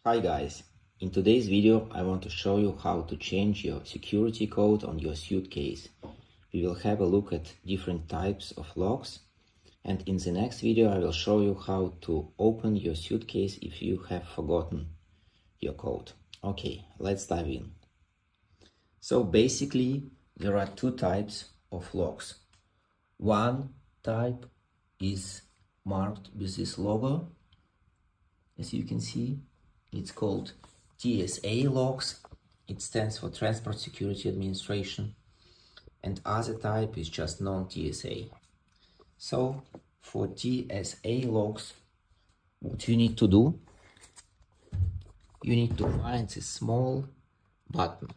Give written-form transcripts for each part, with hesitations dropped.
Hi guys, in today's video I want to show you how to change your security code on your suitcase. We will have a look at different types of locks, and in the next video I will show you how to open your suitcase if you have forgotten your code. Okay, let's dive in. So basically there are two types of locks. One type is marked with this logo, as you can see. It's called TSA locks. It stands for Transport Security Administration. And other type is just Non-TSA. So for TSA locks, what you need to do, you need to find this small button.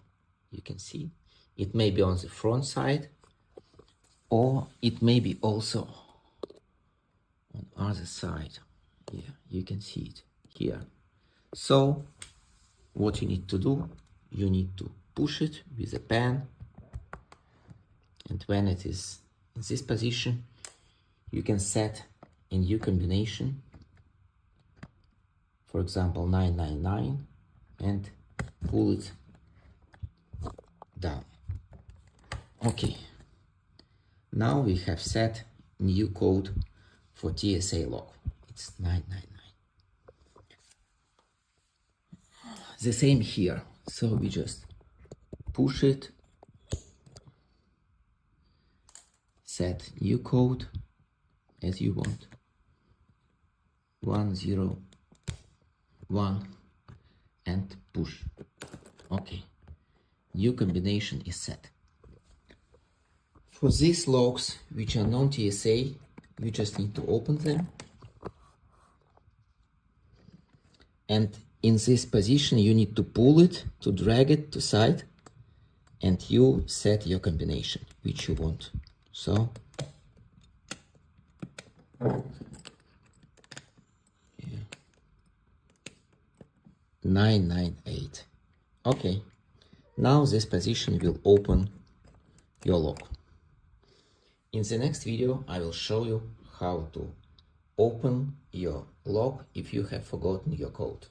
You can see it may be on the front side, or it may be also on other side. Yeah, you can see it here. So what you need to do, you need to push it with a pen, and when it is in this position, you can set a new combination, for example 999, and pull it down. Okay, now we have set new code for TSA lock. It's 999. The same here, so we just push it, set new code as you want, 101, and push. Okay, new combination is set. For these locks which are non-TSA, you just need to open them, and in this position you need to pull it, to drag it to side, and you set your combination which you want. So yeah, 998. Okay, now this position will open your lock. In the next video I will show you how to open your lock if you have forgotten your code.